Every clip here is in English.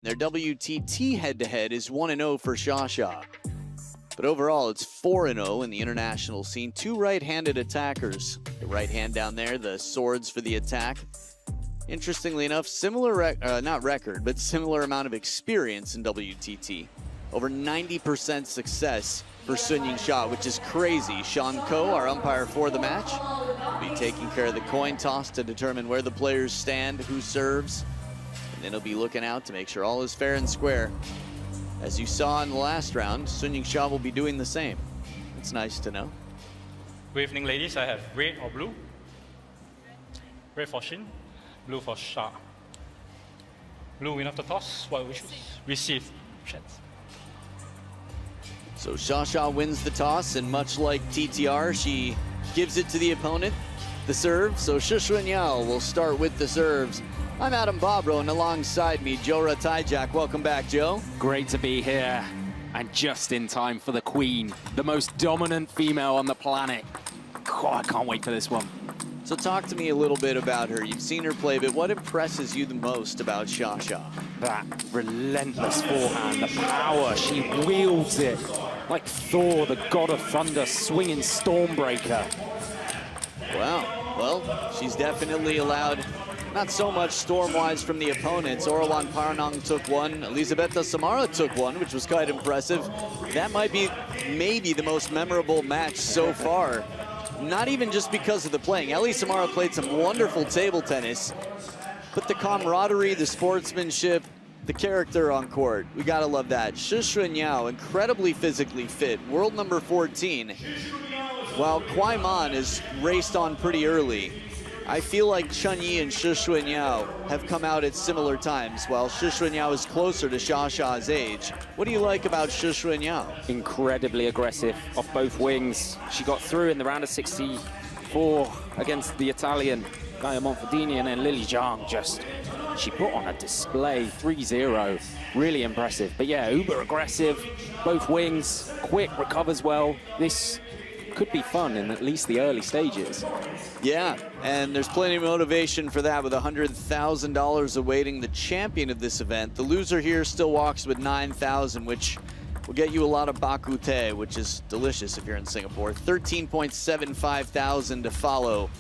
Their WTT head-to-head is 1-0 for Xunyao. But overall, it's 4-0 in the international scene. Two right-handed attackers. The right hand down there, the swords for the attack. Interestingly enough, similar, not record, but similar amount of experience in WTT. Over 90% success for Yingsha, which is crazy. Sean Ko, our umpire for the match, will be taking care of the coin toss to determine where the players stand, who serves. And then he'll be looking out to make sure all is fair and square. As you saw in the last round, Yingsha will be doing the same. It's nice to know. Good evening, ladies. I have red or blue. Red for Shin, blue for Sha. Blue win of the toss. What we choose? Receive. Chance. So Xunyao wins the toss, and much like TTR, she gives it to the opponent, the serve. So Xunyao will start with the serves. I'm Adam Bobro, and alongside me, Joe Ratajak. Welcome back, Joe. Great to be here, and just in time for the Queen, the most dominant female on the planet. God, I can't wait for this one. So talk to me a little bit about her. You've seen her play, but what impresses you the most about Xunyao? That relentless forehand, the power, she wields it like Thor, the god of thunder, swinging Stormbreaker. Wow, well, she's definitely allowed not so much storm-wise from the opponents. Orawan Paranong took one, Elisabetta Samara took one, which was quite impressive. That might be maybe the most memorable match so far. Not even just because of the playing. Ellie Samara played some wonderful table tennis, but the camaraderie, the sportsmanship, the character on court, we gotta love that. Xunyao, incredibly physically fit, world number 14. While Kwai Man is raced on pretty early, I feel like Chunyi and Xunyao have come out at similar times, while Xunyao is closer to Xunyao age. What do you like about Xunyao? Incredibly aggressive off both wings. She got through in the round of 64 against the Italian Gaia Monfordini, and then Lily Zhang she put on a display, 3-0. Really impressive. But yeah, uber aggressive, both wings, quick, recovers well. This could be fun in at least the early stages. Yeah, and there's plenty of motivation for that with $100,000 awaiting the champion of this event. The loser here still walks with $9,000, which will get you a lot of bakute, which is delicious if you're in Singapore. 13.75 thousand to follow,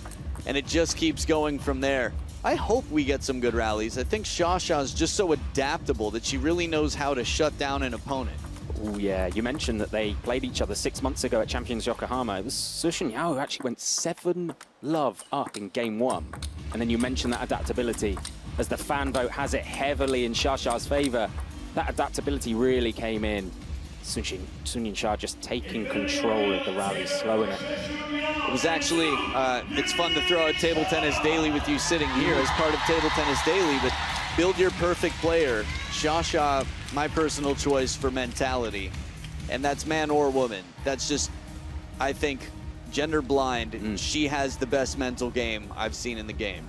and it just keeps going from there. I hope we get some good rallies. I think Xunyao is just so adaptable that she really knows how to shut down an opponent. Oh yeah, you mentioned that they played each other 6 months ago at Champions Yokohama. It was Xunyao who actually went 7-love up in game 1. And then you mentioned that adaptability. As the fan vote has it heavily in Xunyao favor, that adaptability really came in. Xunyao just taking control of the rally, slowing it. It was actually, it's fun to throw out Table Tennis Daily with you sitting here as part of Table Tennis Daily, but build your perfect player. Xunyao, my personal choice for mentality, and that's man or woman. That's just, I think, gender blind. She has the best mental game I've seen in the game.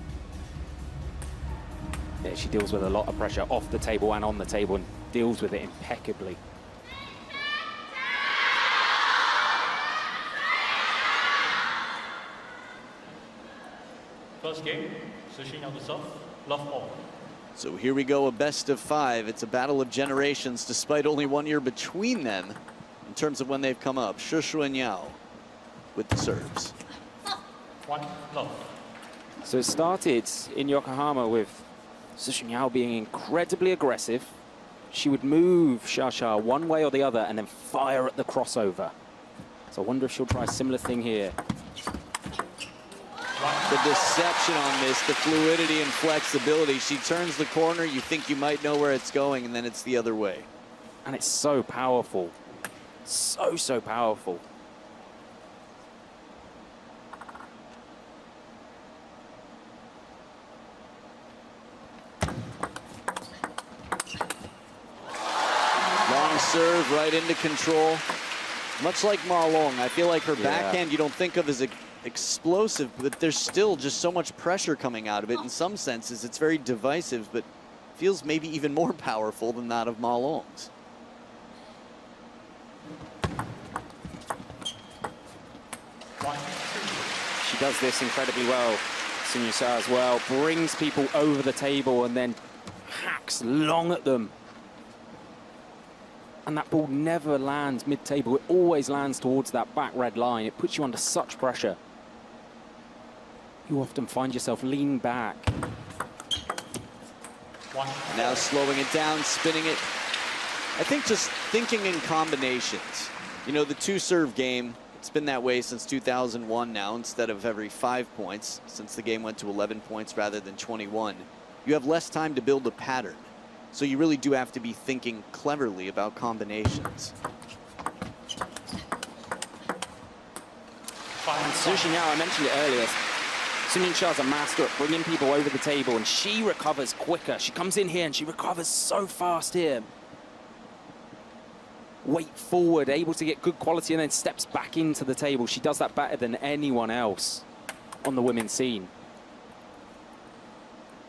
Yeah, she deals with a lot of pressure off the table and on the table, and deals with it impeccably. First game, Xunyao to serve, love all. So here we go, a best of 5. It's a battle of generations, despite only 1 year between them in terms of when they've come up. Xunyao with the serves. 1 love. So it started in Yokohama with Xunyao being incredibly aggressive. She would move Xunyao one way or the other and then fire at the crossover. So I wonder if she'll try a similar thing here. The deception on this, the fluidity and flexibility. She turns the corner, you think you might know where it's going, and then it's the other way. And it's so powerful. So powerful. Long serve, right into control. Much like Ma Long, I feel like her backhand you don't think of as explosive, but there's still just so much pressure coming out of it. In some senses, it's very divisive, but feels maybe even more powerful than that of Ma Long's. She does this incredibly well. Xunyao as well, brings people over the table and then hacks long at them And that ball never lands mid-table. It always lands towards that back red line. It puts you under such pressure. You often find yourself leaning back. Now slowing it down, spinning it. I think just thinking in combinations. You know, the two-serve game, it's been that way since 2001 now, instead of every 5 points, since the game went to 11 points rather than 21. You have less time to build a pattern. So you really do have to be thinking cleverly about combinations. And Xunyao, I mentioned it earlier, Xunyao is a master at bringing people over the table, and she recovers quicker. She comes in here and she recovers so fast here. Weight forward, able to get good quality, and then steps back into the table. She does that better than anyone else on the women's scene.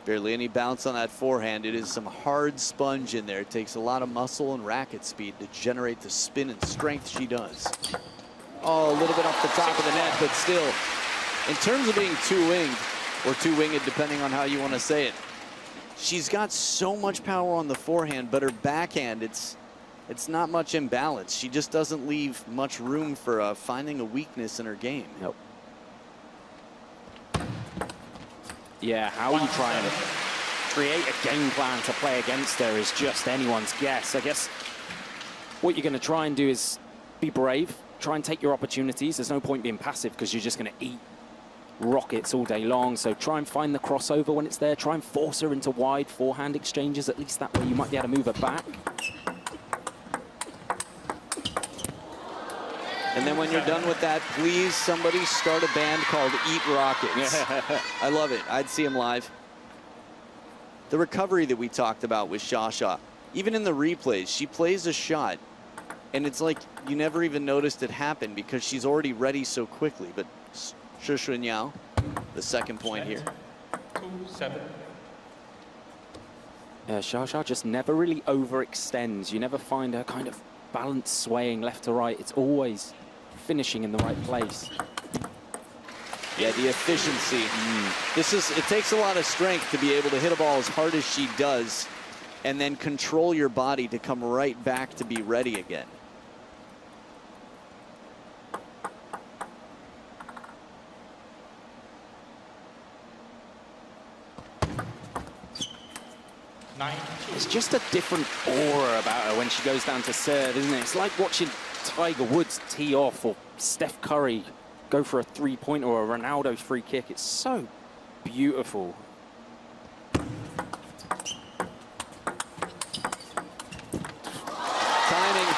Barely any bounce on that forehand. It is some hard sponge in there. It takes a lot of muscle and racket speed to generate the spin and strength she does. Oh, a little bit off the top of the net, but still, in terms of being two-winged, or two-winged depending on how you want to say it, she's got so much power on the forehand, but her backhand, it's not much imbalance. She just doesn't leave much room for finding a weakness in her game. Nope. Yeah, how are you trying to create a game plan to play against her is just anyone's guess. I guess what you're going to try and do is be brave, try and take your opportunities. There's no point being passive because you're just going to eat rockets all day long. So try and find the crossover when it's there. Try and force her into wide forehand exchanges. At least that way you might be able to move her back. And then when you're done with that, please somebody start a band called Eat Rockets. I love it. I'd see them live. The recovery that we talked about with Xia, even in the replays, she plays a shot and it's like you never even noticed it happen because she's already ready so quickly. But Xunyao, the second point here. 2-7. Xia just never really overextends. You never find her kind of balance swaying left to right. It's always finishing in the right place. Yeah, the efficiency. It takes a lot of strength to be able to hit a ball as hard as she does and then control your body to come right back to be ready again. It's just a different aura about her when she goes down to serve, isn't it? It's like watching Tiger Woods tee off or Steph Curry go for a three-pointer or a Ronaldo free kick. It's so beautiful. Timing,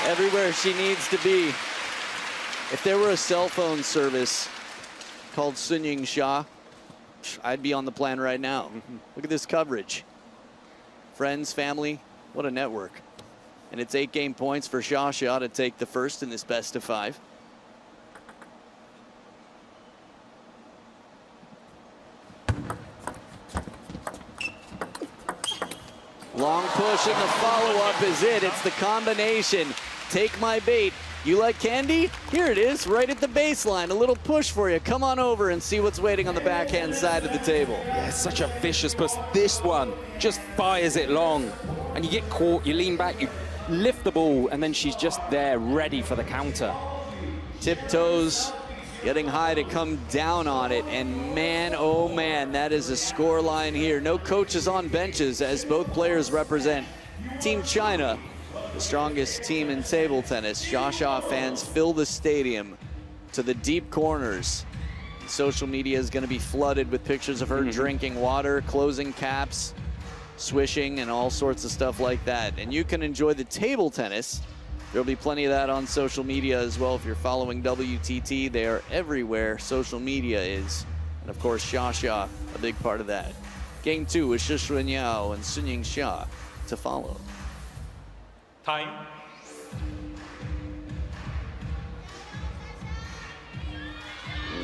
everywhere she needs to be. If there were a cell phone service called Yingsha, I'd be on the plan right now. Look at this coverage. Friends, family, what a network. And it's 8 game points for Xia to take the first in this best of 5. Long push and the follow-up is it. It's the combination. Take my bait. You like candy? Here it is, right at the baseline. A little push for you. Come on over and see what's waiting on the backhand side of the table. Yeah, such a vicious push. This one just fires it long. And you get caught, you lean back, you lift the ball, and then she's just there ready for the counter. Tiptoes, getting high to come down on it. And man, oh man, that is a score line here. No coaches on benches as both players represent Team China, the strongest team in table tennis. Xia fans fill the stadium to the deep corners. Social media is going to be flooded with pictures of her drinking water, closing caps, swishing, and all sorts of stuff like that. And you can enjoy the table tennis. There'll be plenty of that on social media as well. If you're following WTT, they are everywhere social media is. And of course, Xia, a big part of that. Game 2 is Xunyao and Yingsha to follow. Time.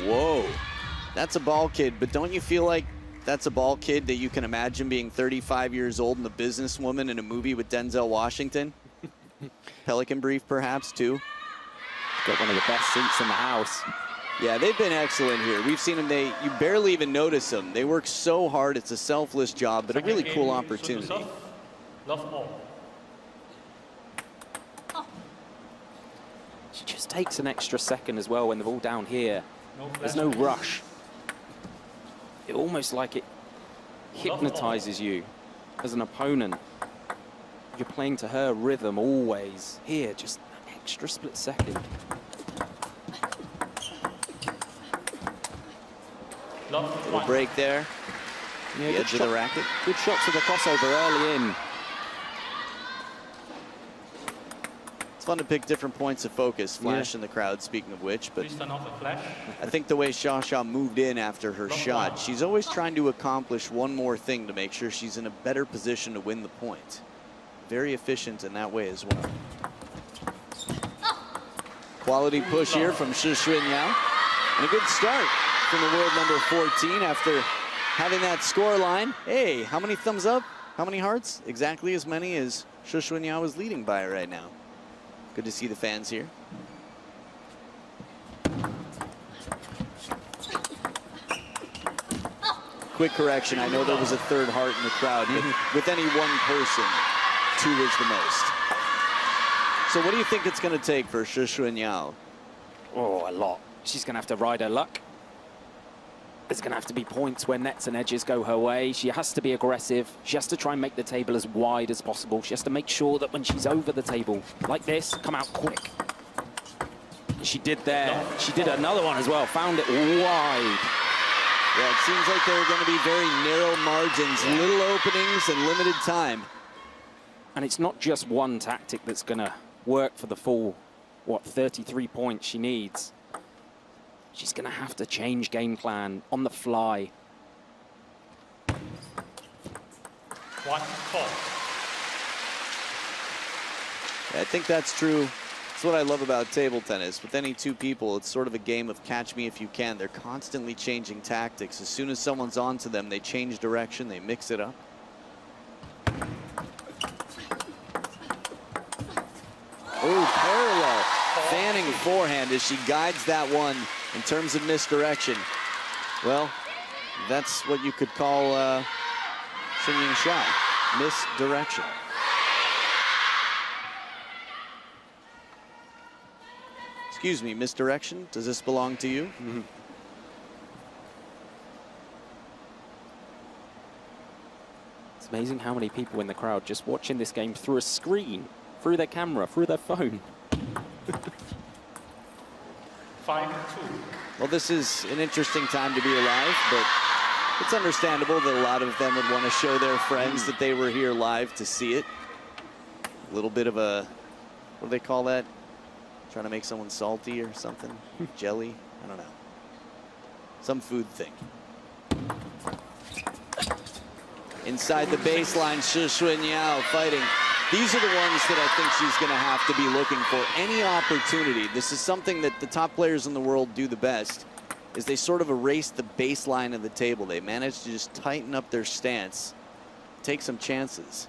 Whoa, that's a ball kid, but don't you feel like that's a ball kid that you can imagine being 35 years old and a businesswoman in a movie with Denzel Washington? Pelican Brief, perhaps, too. Got one of the best seats in the house. Yeah, they've been excellent here. We've seen them, you barely even notice them. They work so hard. It's a selfless job, but a really cool opportunity. Love all. takes an extra second as well when they're all down here. No There's flash. no rush. It almost like it hypnotizes you as an opponent. You're playing to her rhythm always. Here, just an extra split second. Little break there. Yeah, The good edge of the shot. racket. Good shots of the crossover early in. It's fun to pick different points of focus. Flash Yeah. in the crowd, speaking of which, but Please turn off the flash. I think the way Xia moved in after her shot, she's always trying to accomplish one more thing to make sure she's in a better position to win the point. Very efficient in that way as well. Quality push here from Xunyao. And a good start from the world number 14 after having that score line. Hey, how many thumbs up? How many hearts? Exactly as many as Xunyao is leading by right now. Good to see the fans here. Quick correction, I know there was a third heart in the crowd, but with any one person, 2 is the most. So what do you think it's going to take for Xunyao? Oh, a lot. She's going to have to ride her luck. There's going to have to be points where nets and edges go her way. She has to be aggressive. She has to try and make the table as wide as possible. She has to make sure that when she's over the table, like this, come out quick. And she did there. She did another one as well. Found it wide. Yeah, it seems like there are going to be very narrow margins, little openings, and limited time. And it's not just one tactic that's going to work for the full, 33 points she needs. She's going to have to change game plan on the fly. 1-4. I think that's true. That's what I love about table tennis. With any 2 people, it's sort of a game of catch me if you can. They're constantly changing tactics. As soon as someone's onto them, they change direction, they mix it up. Oh, parallel. Fanning forehand as she guides that one in terms of misdirection. Well, that's what you could call Yingsha, misdirection. Excuse me, misdirection? Does this belong to you? It's amazing how many people in the crowd just watching this game through a screen, through their camera, through their phone. 5-2. Well, this is an interesting time to be alive, but it's understandable that a lot of them would want to show their friends that they were here live to see it. A little bit of a, what do they call that? Trying to make someone salty or something? Jelly? I don't know. Some food thing. Inside the baseline, Xunyao fighting. These are the ones that I think she's going to have to be looking for. Any opportunity. This is something that the top players in the world do the best, is they sort of erase the baseline of the table. They manage to just tighten up their stance, take some chances.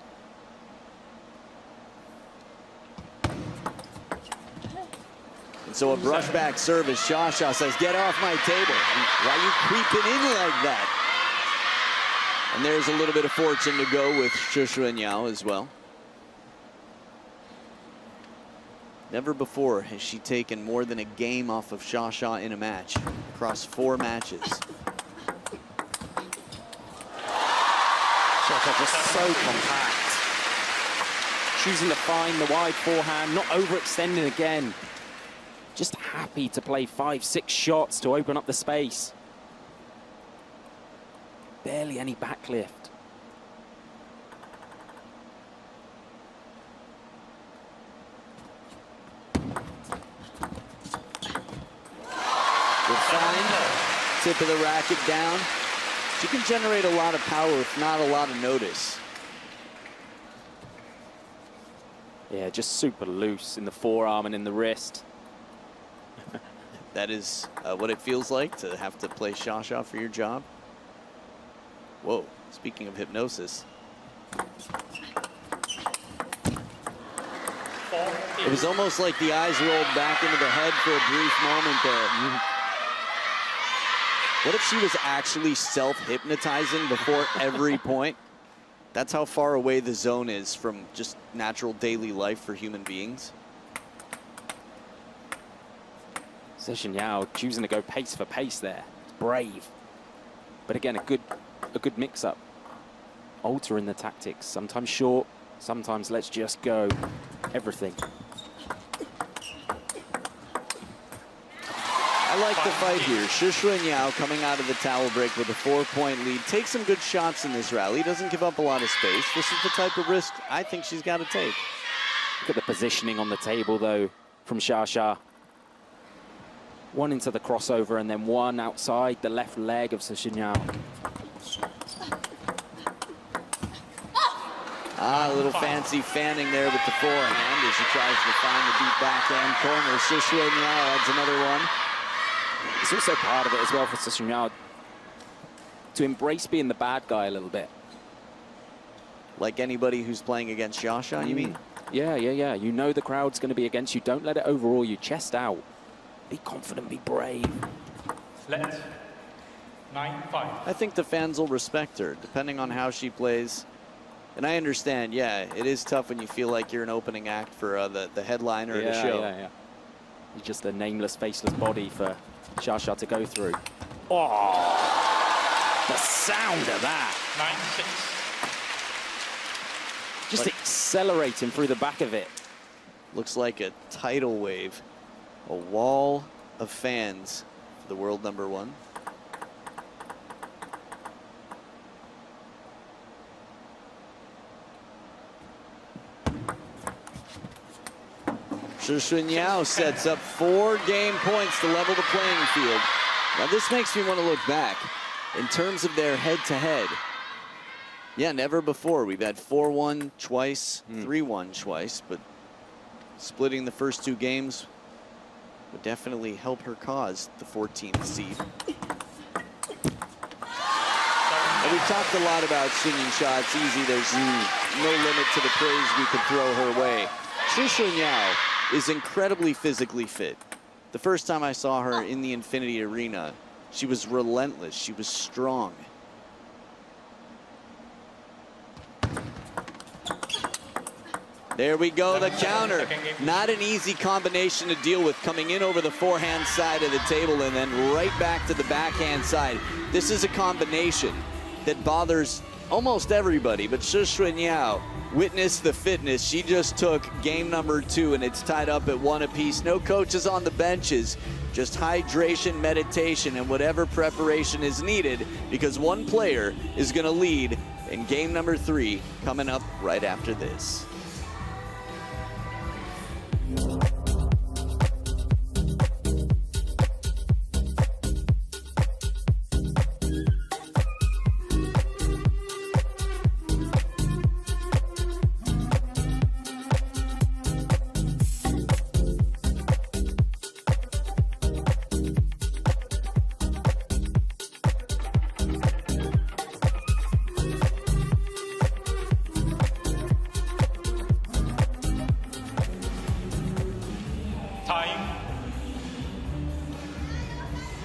And so a brushback service. Xia says, get off my table. Why are you creeping in like that? And there's a little bit of fortune to go with Xunyao as well. Never before has she taken more than a game off of Xia in a match, across 4 matches. Xia just so compact. Choosing to find the wide forehand, not overextending again. Just happy to play 5-6 shots to open up the space. Barely any backlift. Good find. Tip of the racket down. She can generate a lot of power, if not a lot of notice. Yeah, just super loose in the forearm and in the wrist. That is what it feels like to have to play Xia for your job. Whoa, speaking of hypnosis. It was almost like the eyes rolled back into the head for a brief moment there. What if she was actually self-hypnotizing before every point? That's how far away the zone is from just natural daily life for human beings. So Xunyao choosing to go pace for pace there. It's brave. But again, a good mix-up. Altering the tactics. Sometimes short, sometimes let's just go. Everything. I like the fight here. Xunyao coming out of the towel break with a 4-point lead. Takes some good shots in this rally. Doesn't give up a lot of space. This is the type of risk I think she's got to take. Look at the positioning on the table, though, from Xia. One into the crossover and then one outside the left leg of Xunyao. A little fancy fanning there with the forehand as he tries to find the deep backhand corner. Xunyao adds another one. It's also part of it as well for Xunyao to embrace being the bad guy a little bit. Like anybody who's playing against Xia, you mean? Yeah. You know the crowd's going to be against you. Don't let it overrule you. Chest out. Be confident, be brave. Let 9-5. I think the fans will respect her, depending on how she plays. And I understand, yeah, it is tough when you feel like you're an opening act for the headliner of the show. Yeah. You're just a nameless, faceless body for Xia to go through. Oh, the sound of that. 9-6. Just accelerating through the back of it. Looks like a tidal wave. A wall of fans for the world #1. Xunyao sets up 4 game points to level the playing field. Now this makes me want to look back in terms of their head-to-head. Yeah, never before. We've had 4-1 twice, 3-1 twice, but splitting the first 2 games would definitely help her cause the 14th seed. And we've talked a lot about Yingsha. It's easy. There's no limit to the praise we could throw her way. Xunyao is incredibly physically fit. The first time I saw her in the Infinity Arena, she was relentless. She was strong. There we go, the counter. Not an easy combination to deal with, coming in over the forehand side of the table and then right back to the backhand side. This is a combination that bothers almost everybody, but Xunyao, witness the fitness. She just took game #2 and it's tied up at 1 apiece. No coaches on the benches, just hydration, meditation, and whatever preparation is needed, because one player is going to lead in game #3 coming up right after this.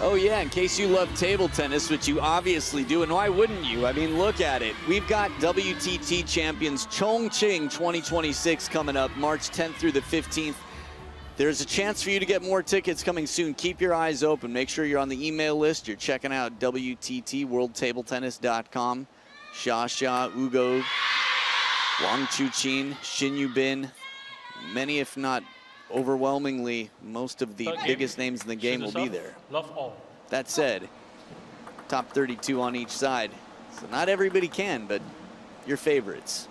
Oh yeah, in case you love table tennis, which you obviously do, and why wouldn't you? I mean, look at it. We've got WTT champions Chongqing 2026 coming up March 10th through the 15th. There's a chance for you to get more tickets coming soon. Keep your eyes open. Make sure you're on the email list. You're checking out WTT, worldtabletennis.com. Xia, Ugo, Wang Chuqin, Xin Yubin. Many, if not overwhelmingly, most of the biggest names in the game will be there. Love all. That said, top 32 on each side. So not everybody can, but your favorites.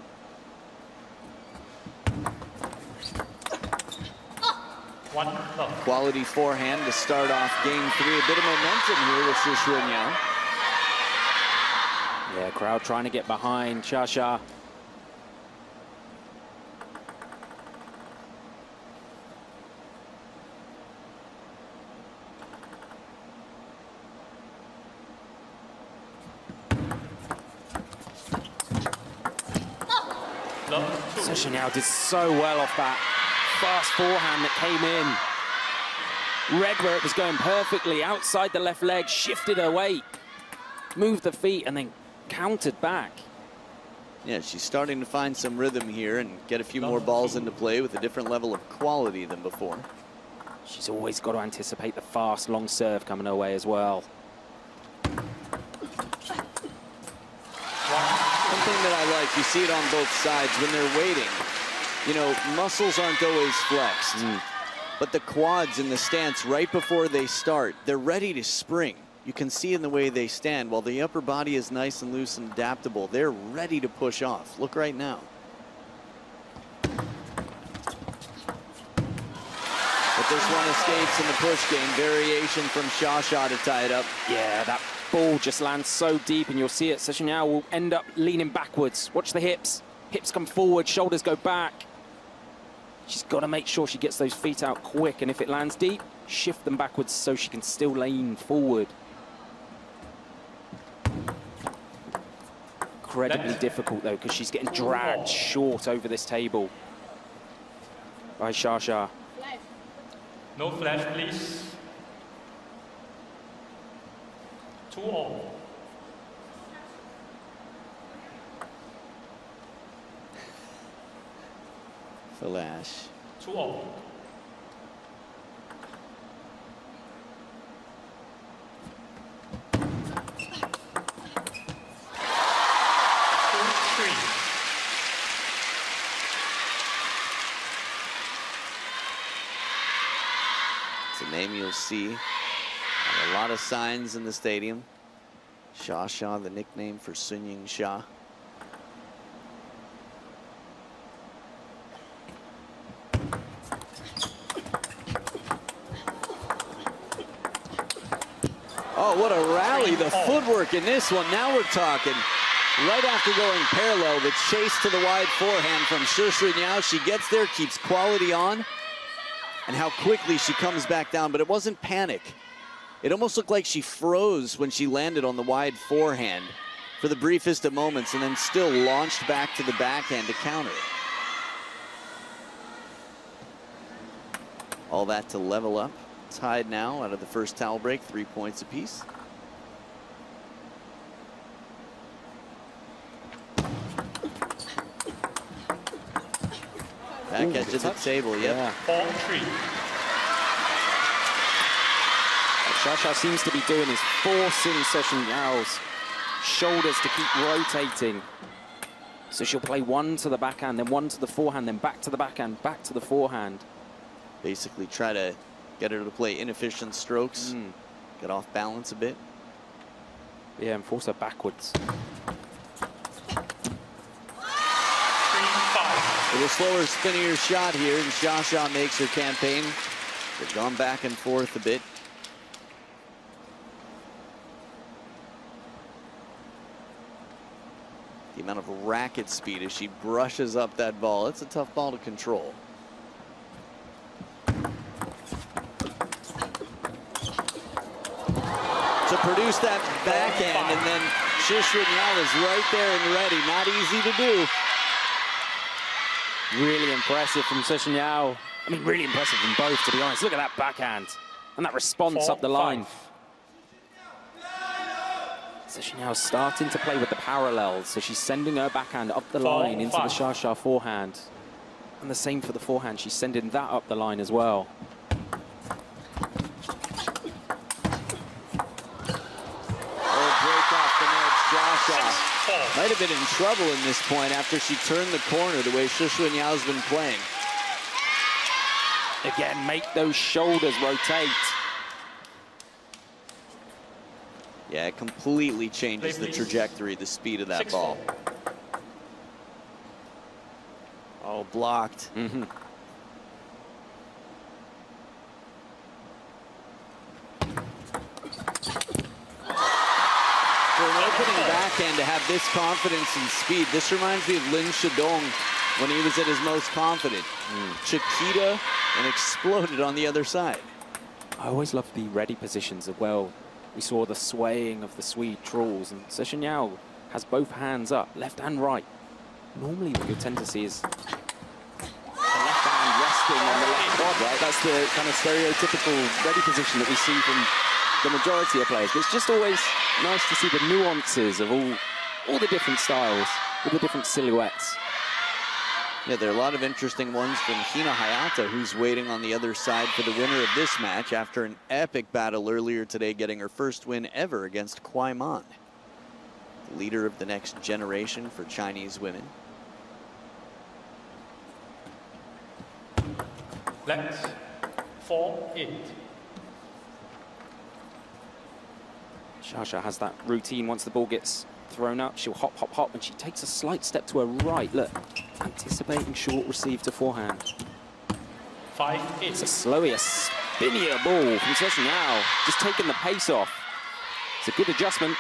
One love. Quality forehand to start off game 3. A bit of momentum here with Xunyao. Yeah, crowd trying to get behind Xia. Xunyao did so well off that fast forehand that came in. Read where it was going perfectly, outside the left leg, shifted her weight, moved the feet, and then countered back. Yeah, she's starting to find some rhythm here and get a few more balls into play with a different level of quality than before. She's always got to anticipate the fast, long serve coming her way as well. One thing that I like, you see it on both sides, when they're waiting, you know, muscles aren't always flexed, but the quads in the stance right before they start, they're ready to spring. You can see in the way they stand, while the upper body is nice and loose and adaptable, they're ready to push off. Look right now. But this one escapes in the push game. Variation from Xunyao to tie it up. Yeah, that ball just lands so deep, and you'll see it. Xunyao will end up leaning backwards. Watch the hips. Hips come forward, shoulders go back. She's got to make sure she gets those feet out quick, and if it lands deep, shift them backwards so she can still lean forward. Incredibly difficult, though, because she's getting dragged short over this table by Xunyao. No flash, please. 2-all. Flash. 2-all. It's a name you'll see on a lot of signs in the stadium. Xunyao, the nickname for Yingsha. Oh, what a rally, the footwork in this one. Now we're talking. Right after going parallel, the chase to the wide forehand from Xunyao. She gets there, keeps quality on, and how quickly she comes back down, but it wasn't panic. It almost looked like she froze when she landed on the wide forehand for the briefest of moments, and then still launched back to the backhand to counter it. All that to level up. Tied now out of the first towel break, 3 points apiece. Back edge of the table, yep. 4-3. What Xunyao seems to be doing is forcing Xunyao's shoulders to keep rotating. So she'll play one to the backhand, then one to the forehand, then back to the backhand, back to the forehand. Basically try to get her to play inefficient strokes, get off balance a bit. Yeah, and force her backwards. 3-5. A little slower, spinnier shot here, and Xunyao makes her campaign. They've gone back and forth a bit. The amount of racket speed as she brushes up that ball. It's a tough ball to control. To produce that backhand, and then Xunyao is right there and ready. Not easy to do. Really impressive from Xunyao. I mean, really impressive from both, to be honest. Look at that backhand and that response up the line. Xunyao's starting to play with the parallels, so she's sending her backhand up the line into the Xunyao forehand. And the same for the forehand, she's sending that up the line as well. Might have been in trouble in this point after she turned the corner the way Xunyao's been playing. Again, make those shoulders rotate. Yeah, it completely changes the trajectory, the speed of that ball. Oh, blocked. For an opening backhand to have this confidence and speed, this reminds me of Lin Shidong when he was at his most confident. Chiquita and exploded on the other side. I always love the ready positions as well. We saw the swaying of the Swede trawls, and Xunyao has both hands up, left and right. Normally what you'll tend to see is the left hand resting on the left quad, right? That's the kind of stereotypical ready position that we see from the majority of players. But it's just always nice to see the nuances of all the different styles, all the different silhouettes. Yeah, there are a lot of interesting ones from Hina Hayata, who's waiting on the other side for the winner of this match after an epic battle earlier today, getting her first win ever against Kwai Man, the leader of the next generation for Chinese women. Let's 4-8. Xia has that routine. Once the ball gets thrown up, she'll hop, hop, hop, and she takes a slight step to her right. Look, anticipating short receive to forehand. 5-8. It's a slowier, spinnier ball from Xunyao, just taking the pace off. It's a good adjustment.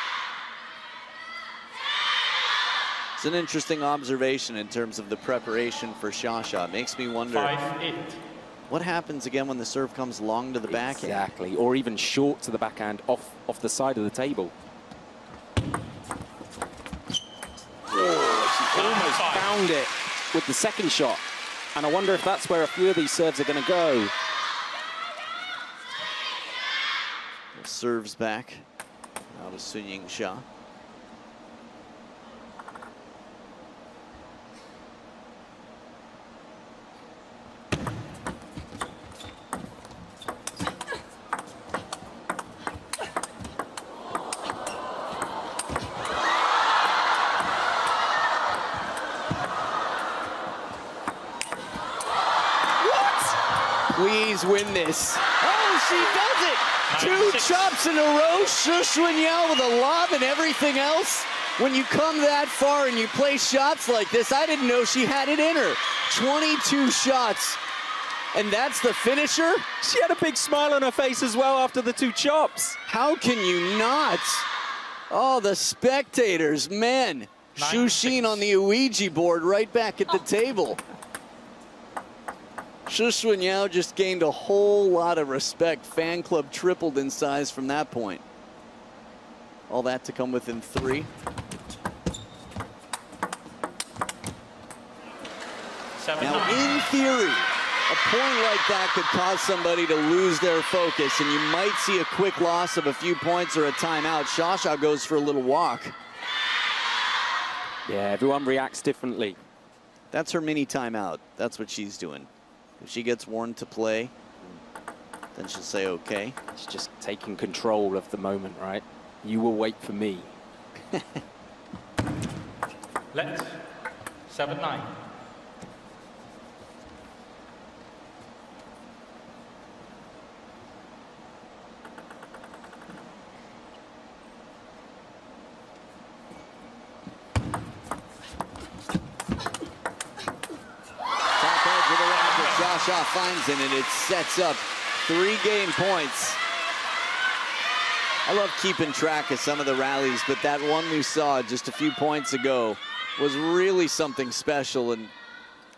It's an interesting observation in terms of the preparation for Xia. It makes me wonder 5-8. what happens again when the serve comes long to the backhand. Exactly, or even short to the backhand off the side of the table. Oh, she almost found it with the second shot. And I wonder if that's where a few of these serves are going to go. Serves back out of Yingsha. Please win this. Oh, she does it! 2 chops in a row. Xunyao with a lob and everything else. When you come that far and you play shots like this, I didn't know she had it in her. 22 shots. And that's the finisher? She had a big smile on her face as well after the 2 chops. How can you not? Oh, the spectators, man. Shushin on the Ouija board right back at the table. Xunyao just gained a whole lot of respect. Fan club tripled in size from that point. All that to come within 3. Now, in theory, a point like that could cause somebody to lose their focus, and you might see a quick loss of a few points or a timeout. Xia goes for a little walk. Yeah, everyone reacts differently. That's her mini timeout. That's what she's doing. If she gets warned to play, then she'll say, okay. She's just taking control of the moment, right? You will wait for me. Let's 7-9. Xia finds it, and it sets up 3 game points. I love keeping track of some of the rallies, but that one we saw just a few points ago was really something special and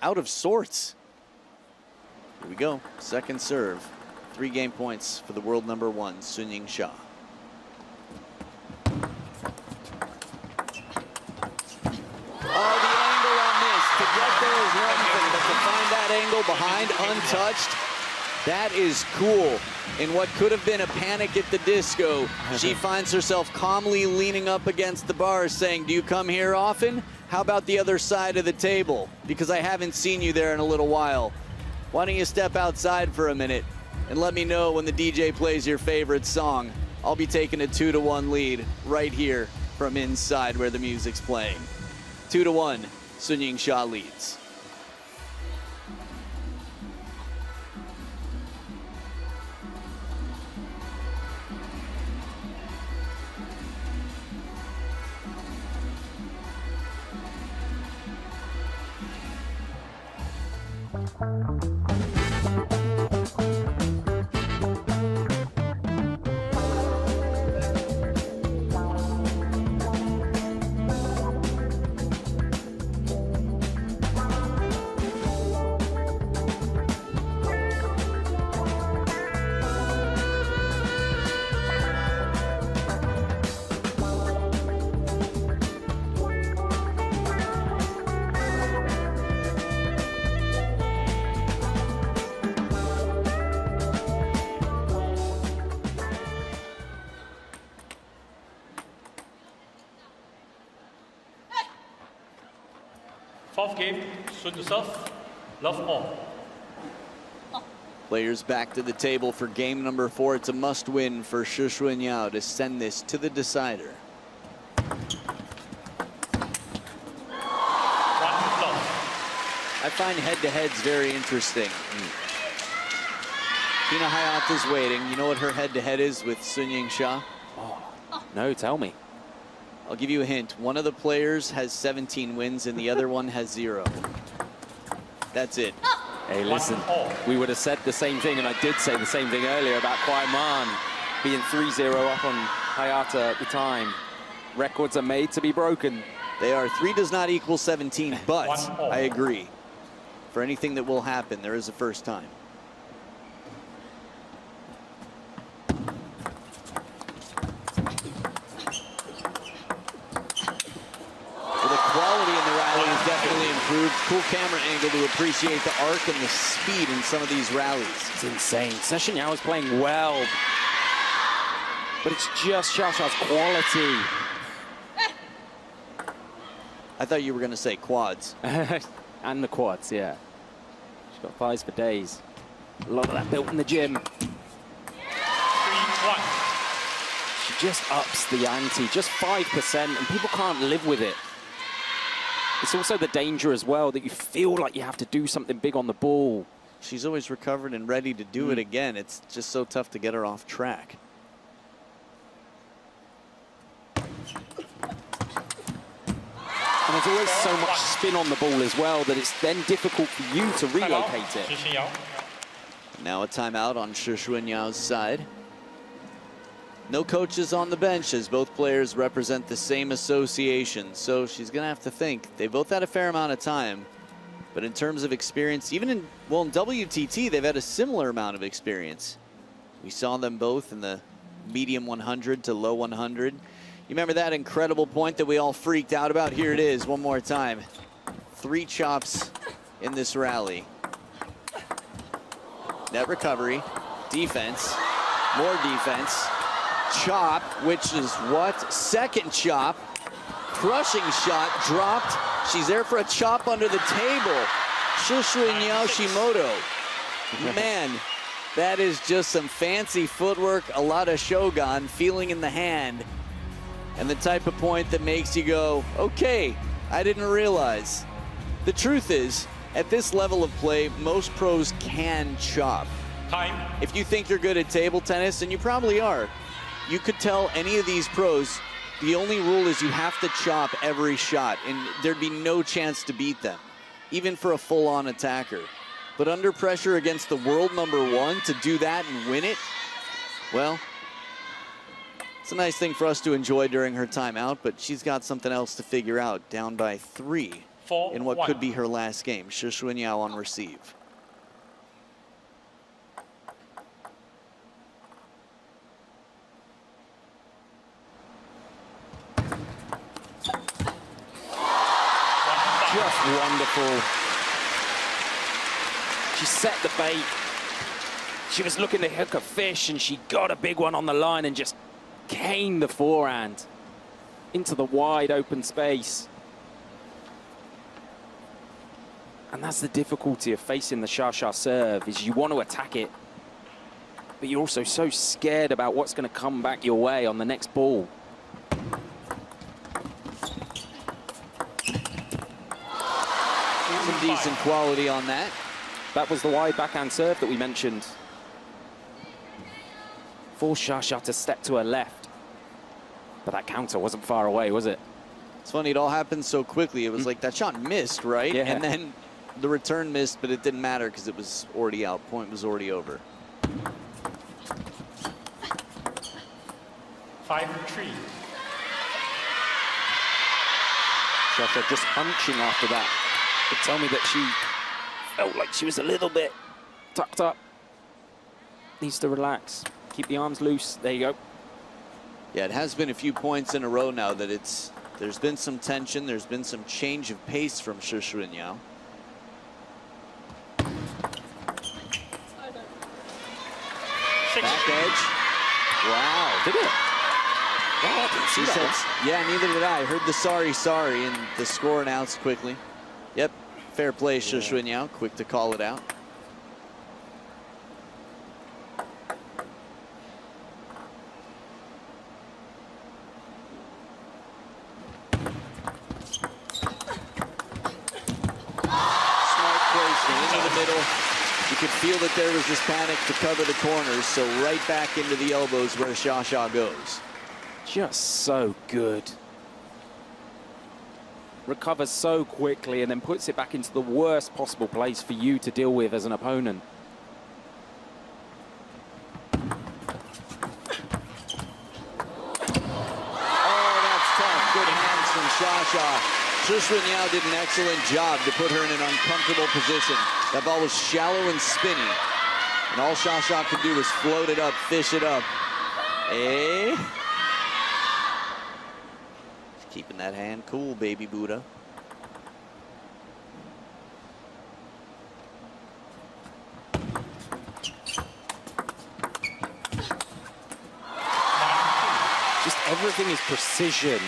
out of sorts. Here we go, second serve. 3 game points for the world #1, Yingsha. Oh, the angle on this. To get there is one thing, but to find that angle behind untouched, that is cool. In what could have been a panic at the disco, she finds herself calmly leaning up against the bar saying, do you come here often? How about the other side of the table? Because I haven't seen you there in a little while. Why don't you step outside for a minute and let me know when the DJ plays your favorite song. I'll be taking a 2-1 lead right here from inside where the music's playing. 2-1, Yingsha leads. Fourth game, soon to serve. Love all. Players back to the table for game number 4. It's a must-win for Xunyao to send this to the decider. I find head-to-heads very interesting. Hina Hayata's waiting. You know what her head-to-head is with Yingsha? No, tell me. I'll give you a hint. One of the players has 17 wins and the other one has 0. That's it. Hey, listen, we would have said the same thing, and I did say the same thing earlier about Kwai Man being 3-0 up on Hayata at the time. Records are made to be broken. They are. 3 does not equal 17, but I agree. For anything that will happen, there is a first time. Definitely improved. Cool camera angle to appreciate the arc and the speed in some of these rallies. It's insane. Xunyao is playing well, but it's just Xia quality. I thought you were going to say quads. And the quads, yeah. She's got thighs for days. A lot of that built in the gym. 3-1. She just ups the ante, just 5%, and people can't live with it. It's also the danger as well that you feel like you have to do something big on the ball. She's always recovered and ready to do it again. It's just so tough to get her off track. And there's always so much spin on the ball as well that it's then difficult for you to relocate it. Now a timeout on Xunyao's side. No coaches on the bench as both players represent the same association, so she's going to have to think. They both had a fair amount of time, but in terms of experience, even in WTT, they've had a similar amount of experience. We saw them both in the medium 100 to low 100. You remember that incredible point that we all freaked out about? Here it is one more time. 3 chops in this rally. Net recovery, defense, more defense. Chop, which is what? Second chop. Crushing shot, dropped. She's there for a chop under the table. Xunyao Shimoto. Man, that is just some fancy footwork, a lot of shogun, feeling in the hand. And the type of point that makes you go, okay, I didn't realize. The truth is, at this level of play, most pros can chop. Time. If you think you're good at table tennis, and you probably are, you could tell any of these pros, the only rule is you have to chop every shot, and there'd be no chance to beat them, even for a full-on attacker. But under pressure against the world #1 to do that and win it, well, it's a nice thing for us to enjoy during her timeout, but she's got something else to figure out, down by 3 in what could be her last game. Xunyao on receive. Just wonderful. She set the bait. She was looking to hook a fish and she got a big one on the line and just caned the forehand into the wide open space. And that's the difficulty of facing the Xia serve, is you want to attack it, but you're also so scared about what's going to come back your way on the next ball. Some decent quality on that. That was the wide backhand serve that we mentioned. Forced Xia to step to her left. But that counter wasn't far away, was it? It's funny, it all happened so quickly. It was like that shot missed, right? Yeah. And then the return missed, but it didn't matter because it was already out. Point was already over. 5-3. Xia just hunching after that. It told me that she felt like she was a little bit tucked up. Needs to relax. Keep the arms loose. There you go. Yeah, it has been a few points in a row now that there's been some tension. There's been some change of pace from Xunyao. Back edge. Wow. Did it? Wow, I didn't see that. Yeah, neither did I. I heard the sorry, and the score announced quickly. Yep, fair play, Xunyao, quick to call it out. Smart placement into the middle. You could feel that there was this panic to cover the corners, so right back into the elbows where Xia goes. Just so good. Recovers so quickly and then puts it back into the worst possible place for you to deal with as an opponent. Oh, that's tough. Good hands from Xia. Xunyao did an excellent job to put her in an uncomfortable position. That ball was shallow and spinny. And all Xia could do was float it up, fish it up. Eh? Keeping that hand cool, baby Buddha. Just everything is precision.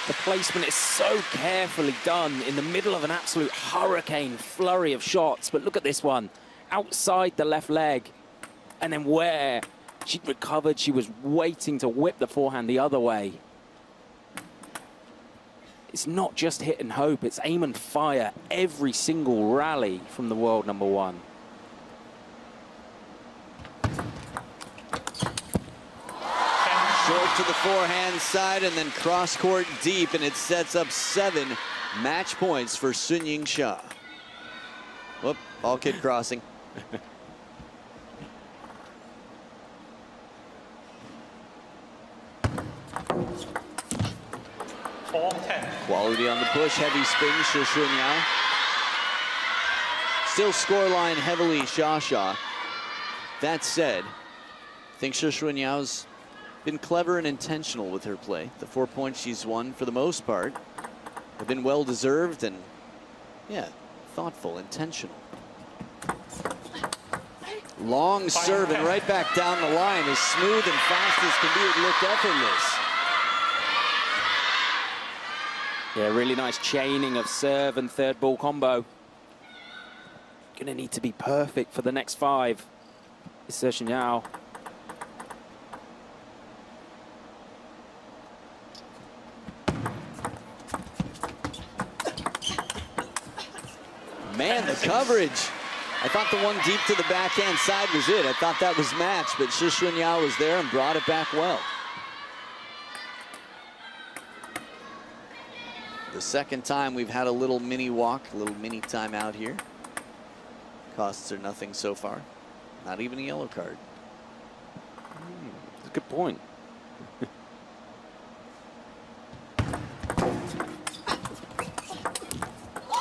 The placement is so carefully done in the middle of an absolute hurricane flurry of shots. But look at this one, outside the left leg. And then where she'd recovered, she was waiting to whip the forehand the other way. It's not just hit and hope, it's aim and fire every single rally from the world number one. Short to the forehand side and then cross court deep, and it sets up 7 match points for Yingsha. Whoop, ball kid crossing. Quality on the push, heavy spin, Xunyao. Still scoreline heavily, Xia. That said, I think Xunyao's been clever and intentional with her play. The 4 points she's won, for the most part, have been well-deserved and, yeah, thoughtful, intentional. Long serve and right back down the line, as smooth and fast as can be. It looked effortless. Yeah, really nice chaining of serve and third ball combo. Gonna need to be perfect for the next 5. It's Xunyao. Man, the coverage. I thought the one deep to the backhand side was it. I thought that was matched, but Xunyao was there and brought it back well. The second time we've had a little mini walk, a little mini timeout here. Costs are nothing so far. Not even a yellow card. That's a good point.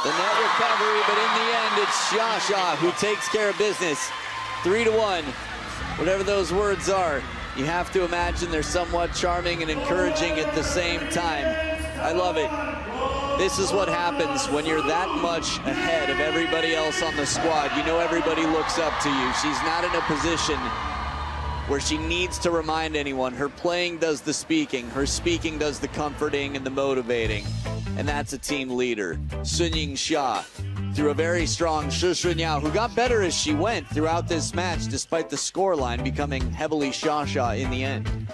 The net recovery, but in the end, it's Xia who takes care of business. 3-1, whatever those words are. You have to imagine they're somewhat charming and encouraging at the same time. I love it. This is what happens when you're that much ahead of everybody else on the squad. You know everybody looks up to you. She's not in a position where she needs to remind anyone. Her playing does the speaking. Her speaking does the comforting and the motivating. And that's a team leader. Yingsha through a very strong Xunyao, who got better as she went throughout this match, despite the scoreline becoming heavily Xia in the end.